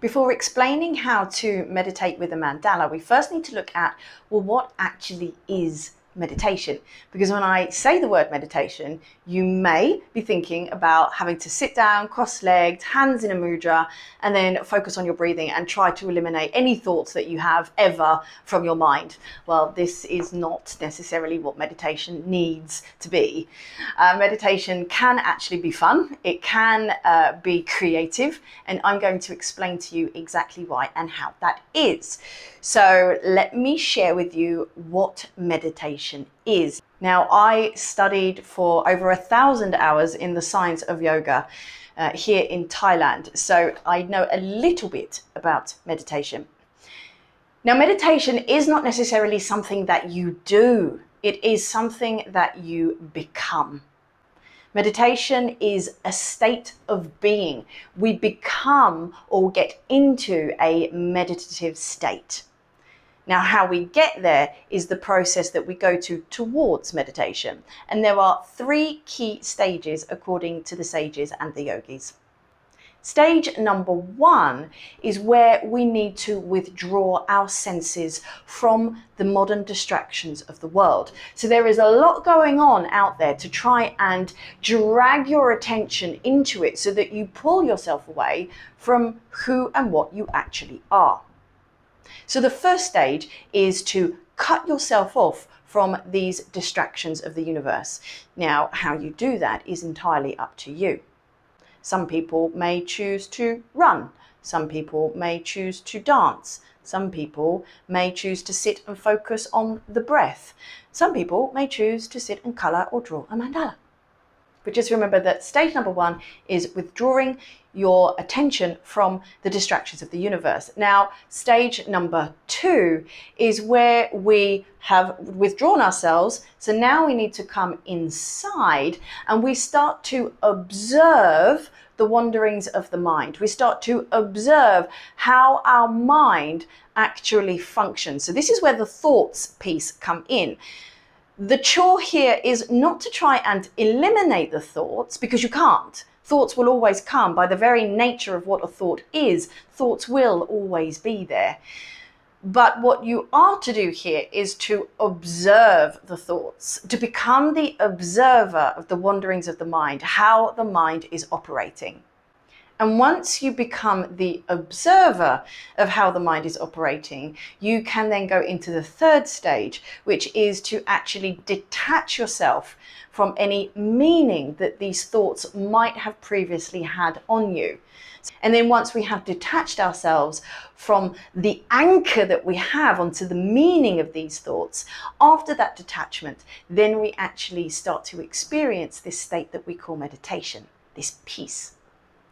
Before explaining how to meditate with a mandala, we first need to look at, well, what actually is meditation? Because when I say the word meditation, you may be thinking about having to sit down, cross-legged, hands in a mudra, and then focus on your breathing and try to eliminate any thoughts that you have ever from your mind. Well, this is not necessarily what meditation needs to be. Meditation can actually be fun. It can be creative, and I'm going to explain to you exactly why and how that is. So let me share with you what meditation is. Now, I studied for over 1,000 hours in the science of yoga here in Thailand, so I know a little bit about meditation. Now, meditation is not necessarily something that you do. It is something that you become. Meditation is a state of being. We become or get into a meditative state. Now, how we get there is the process that we go towards meditation. And there are 3 key stages according to the sages and the yogis. Stage number 1 is where we need to withdraw our senses from the modern distractions of the world. So there is a lot going on out there to try and drag your attention into it so that you pull yourself away from who and what you actually are. So the first stage is to cut yourself off from these distractions of the universe. Now, how you do that is entirely up to you. Some people may choose to run. Some people may choose to dance. Some people may choose to sit and focus on the breath. Some people may choose to sit and colour or draw a mandala. But just remember that stage number 1 is withdrawing your attention from the distractions of the universe. Now, stage number 2 is where we have withdrawn ourselves. So now we need to come inside and we start to observe the wanderings of the mind. We start to observe how our mind actually functions. So this is where the thoughts piece come in. The chore here is not to try and eliminate the thoughts, because you can't. Thoughts will always come. By the very nature of what a thought is, thoughts will always be there. But what you are to do here is to observe the thoughts, to become the observer of the wanderings of the mind, how the mind is operating. And once you become the observer of how the mind is operating, you can then go into the 3rd stage, which is to actually detach yourself from any meaning that these thoughts might have previously had on you. And then once we have detached ourselves from the anchor that we have onto the meaning of these thoughts, after that detachment, then we actually start to experience this state that we call meditation, this peace.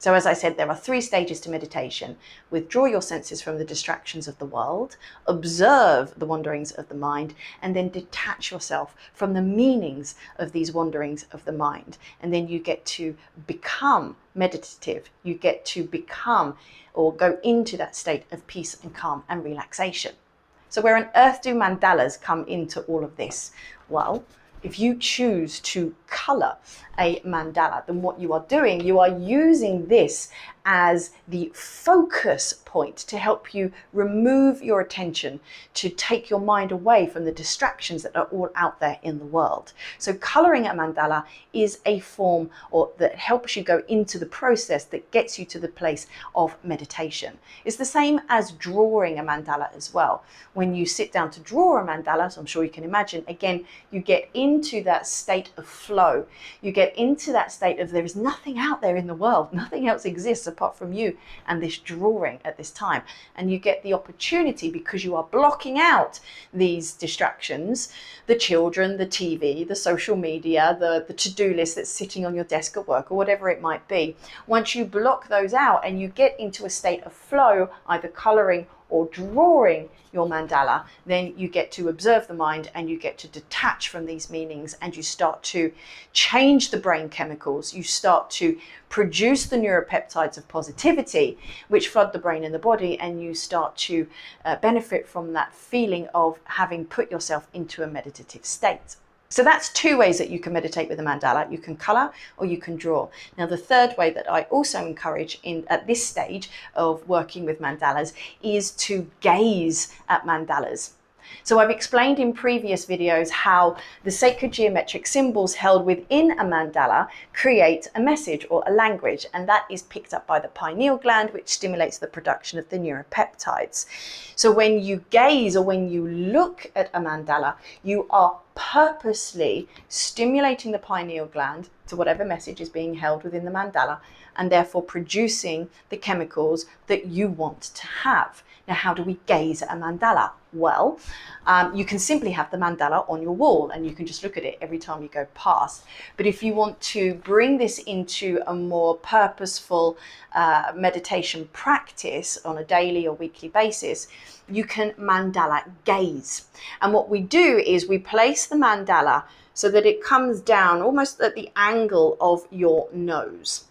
So as I said, there are 3 stages to meditation. Withdraw your senses from the distractions of the world, observe the wanderings of the mind, and then detach yourself from the meanings of these wanderings of the mind. And then you get to become meditative. You get to become or go into that state of peace and calm and relaxation. So where on earth do mandalas come into all of this? Well, if you choose to colour a mandala, then what you are doing, you are using this as the focus point to help you remove your attention, to take your mind away from the distractions that are all out there in the world. So colouring a mandala is a form that helps you go into the process that gets you to the place of meditation. It's the same as drawing a mandala as well. When you sit down to draw a mandala, so I'm sure you can imagine, again, you get into that state of flow. You get into that state of there is nothing out there in the world, nothing else exists apart from you and this drawing at this time. And you get the opportunity, because you are blocking out these distractions, the children, the TV, the social media, the to-do list that's sitting on your desk at work or whatever it might be. Once you block those out and you get into a state of flow, either colouring or drawing your mandala, then you get to observe the mind and you get to detach from these meanings, and you start to change the brain chemicals. You start to produce the neuropeptides of positivity, which flood the brain and the body, and you start to benefit from that feeling of having put yourself into a meditative state. So that's two ways that you can meditate with a mandala. You can color or you can draw. Now, the third way that I also encourage at this stage of working with mandalas is to gaze at mandalas. So I've explained in previous videos how the sacred geometric symbols held within a mandala create a message or a language, and that is picked up by the pineal gland, which stimulates the production of the neuropeptides. So when you gaze or when you look at a mandala, you are purposely stimulating the pineal gland to whatever message is being held within the mandala, and therefore producing the chemicals that you want to have. Now, how do we gaze at a mandala? Well, you can simply have the mandala on your wall and you can just look at it every time you go past. But if you want to bring this into a more purposeful meditation practice on a daily or weekly basis, you can mandala gaze. And what we do is we place the mandala so that it comes down almost at the angle of your nose.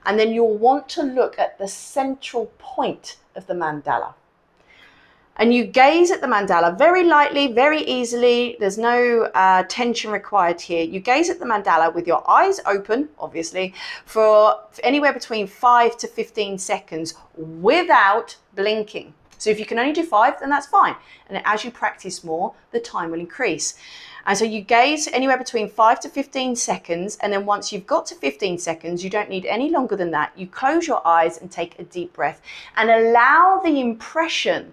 And then you'll want to look at the central point of the mandala. And you gaze at the mandala very lightly, very easily. There's no tension required here. You gaze at the mandala with your eyes open, obviously, for anywhere between 5 to 15 seconds without blinking. So if you can only do 5, then that's fine. And as you practice more, the time will increase. And so you gaze anywhere between 5 to 15 seconds. And then once you've got to 15 seconds, you don't need any longer than that. You close your eyes and take a deep breath and allow the impression,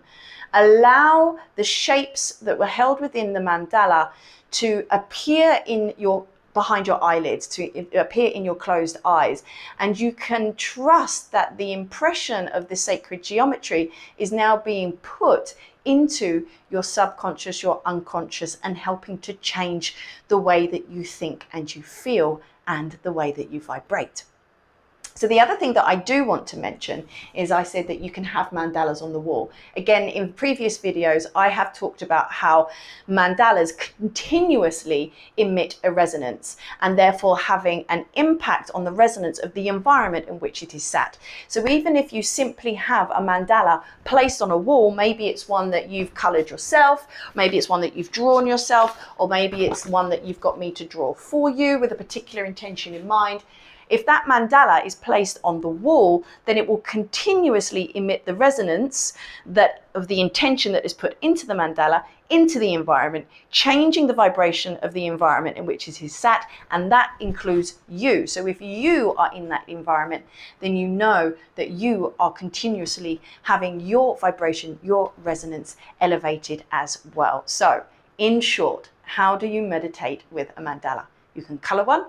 allow the shapes that were held within the mandala to appear behind your eyelids, to appear in your closed eyes. And you can trust that the impression of the sacred geometry is now being put into your subconscious, your unconscious, and helping to change the way that you think and you feel and the way that you vibrate. So the other thing that I do want to mention is I said that you can have mandalas on the wall. Again, in previous videos, I have talked about how mandalas continuously emit a resonance and therefore having an impact on the resonance of the environment in which it is sat. So even if you simply have a mandala placed on a wall, maybe it's one that you've colored yourself, maybe it's one that you've drawn yourself, or maybe it's one that you've got me to draw for you with a particular intention in mind. If that mandala is placed on the wall, then it will continuously emit the resonance of the intention that is put into the mandala, into the environment, changing the vibration of the environment in which it is sat, and that includes you. So if you are in that environment, then you know that you are continuously having your vibration, your resonance elevated as well. So in short, how do you meditate with a mandala? You can color one,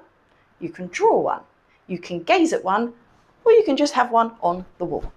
you can draw one, you can gaze at one, or you can just have one on the wall.